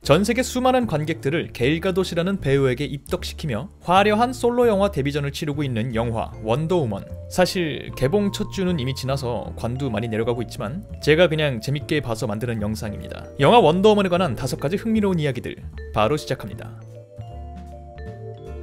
전세계 수많은 관객들을 겔 가도시라는 배우에게 입덕시키며 화려한 솔로 영화 데뷔전을 치르고 있는 영화 원더우먼. 사실 개봉 첫 주는 이미 지나서 관도 많이 내려가고 있지만 제가 그냥 재밌게 봐서 만드는 영상입니다. 영화 원더우먼에 관한 5가지 흥미로운 이야기들 바로 시작합니다.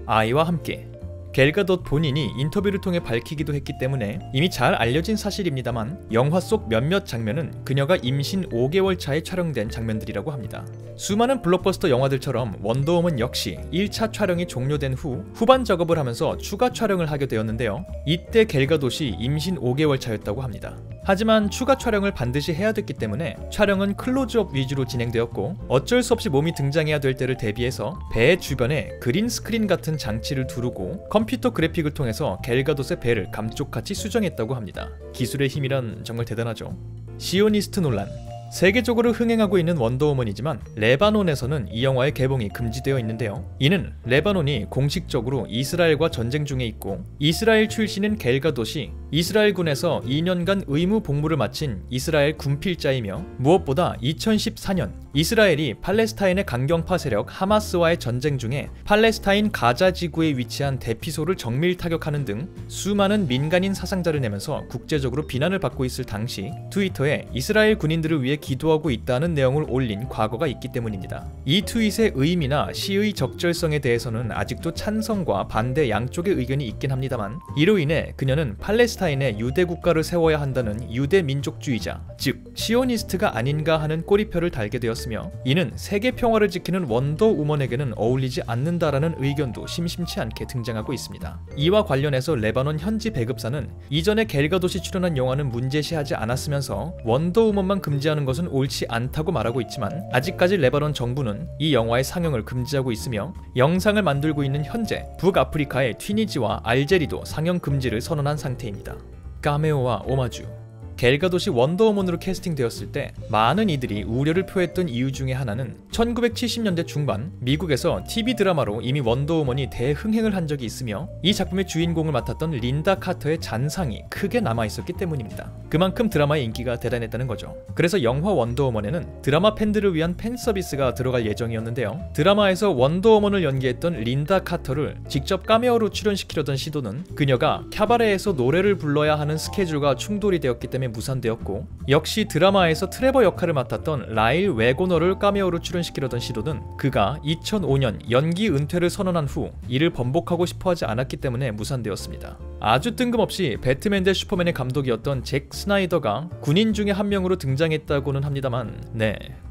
아이와 함께. 겔 가도 본인이 인터뷰를 통해 밝히기도 했기 때문에 이미 잘 알려진 사실입니다만 영화 속 몇몇 장면은 그녀가 임신 5개월 차에 촬영된 장면들이라고 합니다. 수많은 블록버스터 영화들처럼 원더우먼 역시 1차 촬영이 종료된 후 후반 작업을 하면서 추가 촬영을 하게 되었는데요. 이때 겔 가도시 임신 5개월 차였다고 합니다. 하지만 추가 촬영을 반드시 해야 됐기 때문에 촬영은 클로즈업 위주로 진행되었고 어쩔 수 없이 몸이 등장해야 될 때를 대비해서 배 주변에 그린 스크린 같은 장치를 두르고 컴퓨터 그래픽을 통해서 겔 가도스의 배를 감쪽같이 수정했다고 합니다. 기술의 힘이란 정말 대단하죠. 시오니스트 논란. 세계적으로 흥행하고 있는 원더우먼이지만 레바논에서는 이 영화의 개봉이 금지되어 있는데요. 이는 레바논이 공식적으로 이스라엘과 전쟁 중에 있고 이스라엘 출신인 겔 가도시 이스라엘군에서 2년간 의무 복무를 마친 이스라엘 군필자이며 무엇보다 2014년 이스라엘이 팔레스타인의 강경파 세력 하마스와의 전쟁 중에 팔레스타인 가자 지구에 위치한 대피소를 정밀 타격하는 등 수많은 민간인 사상자를 내면서 국제적으로 비난을 받고 있을 당시 트위터에 이스라엘 군인들을 위해 기도하고 있다는 내용을 올린 과거가 있기 때문입니다. 이 트윗의 의미나 시의 적절성에 대해서는 아직도 찬성과 반대 양쪽의 의견이 있긴 합니다만 이로 인해 그녀는 팔레스타인에 유대 국가를 세워야 한다는 유대 민족주의자, 즉 시오니스트가 아닌가 하는 꼬리표를 달게 되었으며 이는 세계 평화를 지키는 원더우먼에게는 어울리지 않는다라는 의견도 심심치 않게 등장하고 있습니다. 이와 관련해서 레바논 현지 배급사는 이전에 겔 가도시 출연한 영화는 문제시하지 않았으면서 원더우먼만 금지하는 것은 옳지 않다고 말하고 있지만 아직까지 레바논 정부는 이 영화의 상영을 금지하고 있으며 영상을 만들고 있는 현재 북아프리카의 튀니지와 알제리도 상영 금지를 선언한 상태입니다. 카메오와 오마주. 겔 가도시 원더우먼으로 캐스팅되었을 때 많은 이들이 우려를 표했던 이유 중에 하나는 1970년대 중반 미국에서 TV 드라마로 이미 원더우먼이 대흥행을 한 적이 있으며 이 작품의 주인공을 맡았던 린다 카터의 잔상이 크게 남아있었기 때문입니다. 그만큼 드라마의 인기가 대단했다는 거죠. 그래서 영화 원더우먼에는 드라마 팬들을 위한 팬서비스가 들어갈 예정이었는데요. 드라마에서 원더우먼을 연기했던 린다 카터를 직접 카메오로 출연시키려던 시도는 그녀가 캬바레에서 노래를 불러야 하는 스케줄과 충돌이 되었기 때문에 무산되었고 역시 드라마에서 트레버 역할을 맡았던 라일 웨고너를 카메오로 출연시키려던 시도는 그가 2005년 연기 은퇴를 선언한 후 이를 번복하고 싶어하지 않았기 때문에 무산되었습니다. 아주 뜬금없이 배트맨 대 슈퍼맨의 감독이었던 잭 스나이더가 군인 중에 한 명으로 등장했다고는 합니다만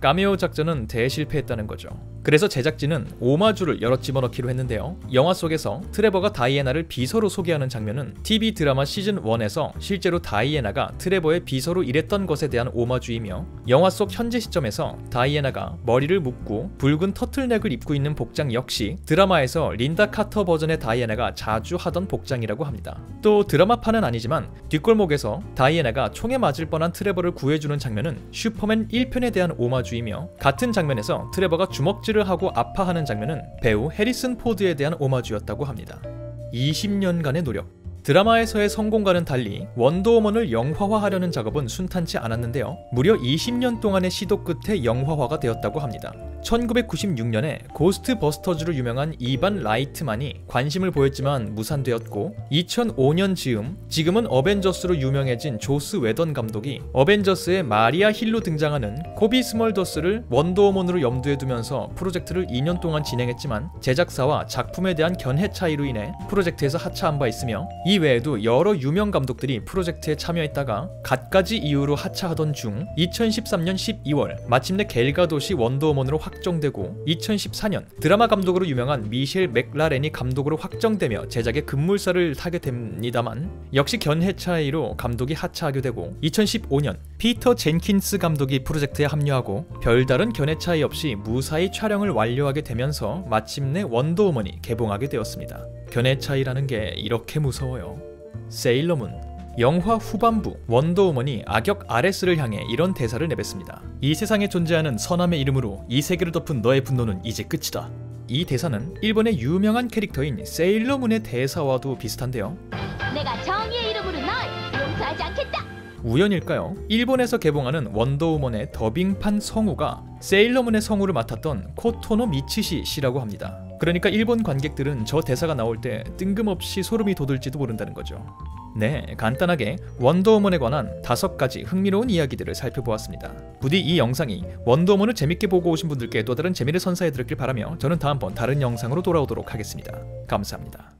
카메오 작전은 대실패했다는 거죠. 그래서 제작진은 오마주를 여러 집어넣기로 했는데요. 영화 속에서 트레버가 다이애나를 비서로 소개하는 장면은 TV 드라마 시즌1에서 실제로 다이애나가 트레버의 비서로 일했던 것에 대한 오마주이며 영화 속 현재 시점에서 다이애나가 머리를 묶고 붉은 터틀넥을 입고 있는 복장 역시 드라마에서 린다 카터 버전의 다이애나가 자주 하던 복장이라고 합니다. 또 드라마판은 아니지만 뒷골목에서 다이애나가 총에 맞을 뻔한 트레버를 구해주는 장면은 슈퍼맨 1편에 대한 오마주이며 같은 장면에서 트레버가 주먹질을 하고 아파하는 장면은 배우 해리슨 포드에 대한 오마주였다고 합니다. 20년간의 노력. 드라마에서의 성공과는 달리 원더우먼을 영화화하려는 작업은 순탄치 않았는데요. 무려 20년 동안의 시도 끝에 영화화가 되었다고 합니다. 1996년에 고스트버스터즈로 유명한 이반 라이트만이 관심을 보였지만 무산되었고 2005년 지금은 어벤져스로 유명해진 조스 웨던 감독이 어벤져스의 마리아 힐로 등장하는 코비 스몰더스를 원더우먼으로 염두에 두면서 프로젝트를 2년 동안 진행했지만 제작사와 작품에 대한 견해 차이로 인해 프로젝트에서 하차한 바 있으며 이 외에도 여러 유명 감독들이 프로젝트에 참여했다가 갖가지 이유로 하차하던 중 2013년 12월 마침내 겔 가도시 원더우먼으로 확정되고 2014년 드라마 감독으로 유명한 미셸 맥라렌이 감독으로 확정되며 제작의 급물살을 타게 됩니다만 역시 견해 차이로 감독이 하차하게 되고 2015년 피터 젠킨스 감독이 프로젝트에 합류하고 별다른 견해 차이 없이 무사히 촬영을 완료하게 되면서 마침내 원더우먼이 개봉하게 되었습니다. 견해 차이라는 게 이렇게 무서워요. 세일러문. 영화 후반부 원더우먼이 악역 아레스를 향해 이런 대사를 내뱉습니다. 이 세상에 존재하는 선함의 이름으로 이 세계를 덮은 너의 분노는 이제 끝이다. 이 대사는 일본의 유명한 캐릭터인 세일러문의 대사와도 비슷한데요. 내가 정의의 이름으로 널 용서하지 않겠다. 우연일까요? 일본에서 개봉하는 원더우먼의 더빙판 성우가 세일러문의 성우를 맡았던 코토노 미치시 씨라고 합니다. 그러니까 일본 관객들은 저 대사가 나올 때 뜬금없이 소름이 돋을지도 모른다는 거죠. 네, 간단하게 원더우먼에 관한 5가지 흥미로운 이야기들을 살펴보았습니다. 부디 이 영상이 원더우먼을 재밌게 보고 오신 분들께 또 다른 재미를 선사해드렸길 바라며 저는 다음번 다른 영상으로 돌아오도록 하겠습니다. 감사합니다.